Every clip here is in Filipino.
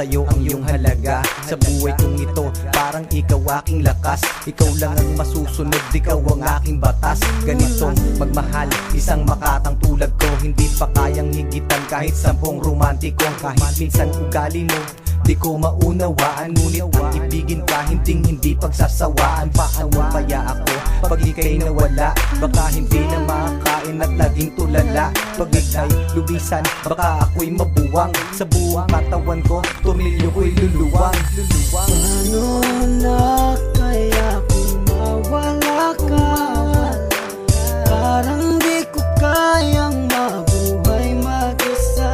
sa'yo ang iyong halaga. Sa buhay kong ito, parang ikaw aking lakas. Ikaw lang ang masusunod, ikaw ang aking batas. Ganitong magmahal, isang makatang tulad ko, hindi pa kayang higitan kahit 10 romantiko. Kahit minsan ugali mo di ko maunawaan, ngunit ang ibigin ka hindi pagsasawaan. Paano kaya ako pag ika'y nawala? Baka hindi na makakain at laging tulala. Pag ika'y lubisan, baka ako'y mabuwang. Sa buong katawan ko, tumilyo ko'y luluwang. Paano na kaya kung mawala ka? Parang di ko kayang mabuhay mag-isa.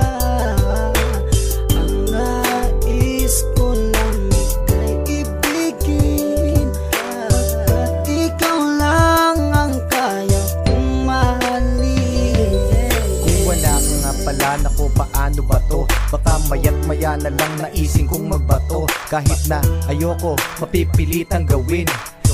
Ang nais ko lang ika'y ibigin, at ikaw lang ang kaya kong mahalin. Kung wala ka nga pala, naku paano ba to? Baka maya't maya na lang naising kong magbato. Kahit na ayoko, mapipilitang gawin.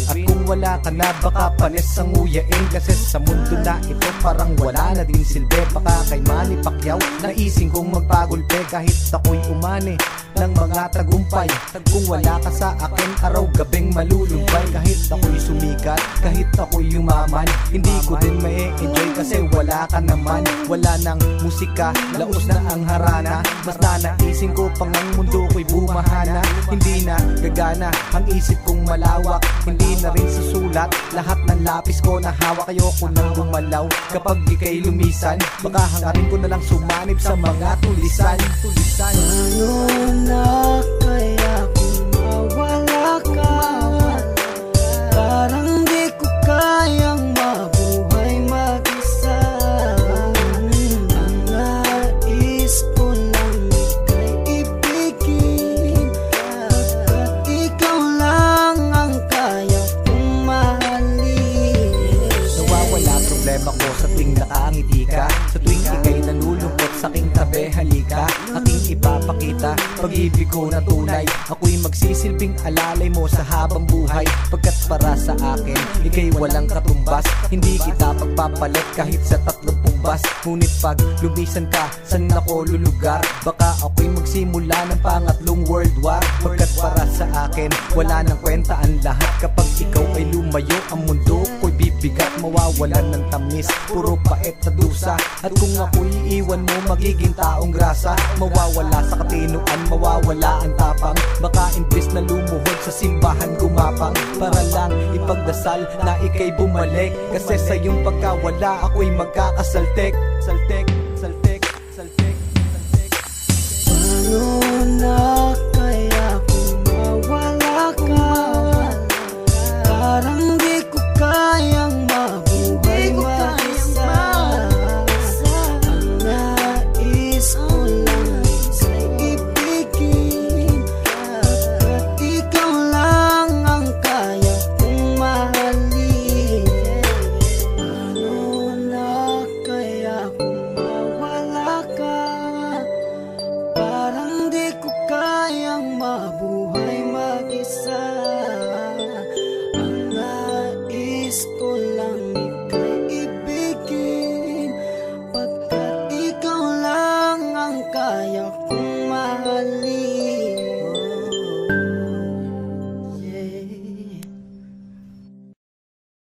At kung wala ka na, baka panis ang uyain. Kasi sa mundo na ito, parang wala na din silbi. Baka kay Manny Pacquiao, naising kong magpagulpe. Kahit ako'y umani ng mga tagumpay, kung wala ka sa akin, araw-gabing malulumbay. Kahit ako'y sumikat, kahit ako'y yumaman, hindi ko din ma-enjoy kasi wala ka naman. Wala nang musika, laos na ang harana. Mas nanaising ko pang ang mundo ko'y bumahana. Hindi na gagana ang isip kong malawak, hindi na rin susulat lahat ng lapis ko na hawak. Ayoko nang gumalaw kapag ika'y lumisan, baka hangarin ko na lang sumanib sa mga tulisan. Paano na kaya kung mawala ka? Parang di ko kayang mabuhay mag-isa. Ang nais ko lang ika'y ibigin, at ikaw lang ang kaya kong mahalin. Nawawala problema ko sa tuwing nakangiti ka, sa tuwing ika'y nalulungkot sa aking tabi. Halika, aking ipapakita pag-ibig ko na tunay. Ako'y magsisilbing alalay mo sa habang buhay, pagkat para sa akin ika'y walang katumbas. Hindi kita pagpapalit kahit sa 30 bas. Ngunit pag lumisan ka, saan ako lulugar? Baka ako'y magsimula ng pangatlong world war. Pagkat para sa akin wala nang kwenta ang lahat. Kapag ikaw ay lumayo, ang mundo ko'y bibigat. Mawawalan ng tamis, puro pait na dusa. At kung ako'y iiwan mo, magiging taong grasa. Mawawala sa katinuan, mawawala ang tapang. Baka imbis na lumuhod sa simbahan gumapang, para lang ipagdasal na ika'y bumalik. Kasi sa iyong pagkawala, ako'y magkakasaltek. Saltek, saltek, saltek, saltek. Paano na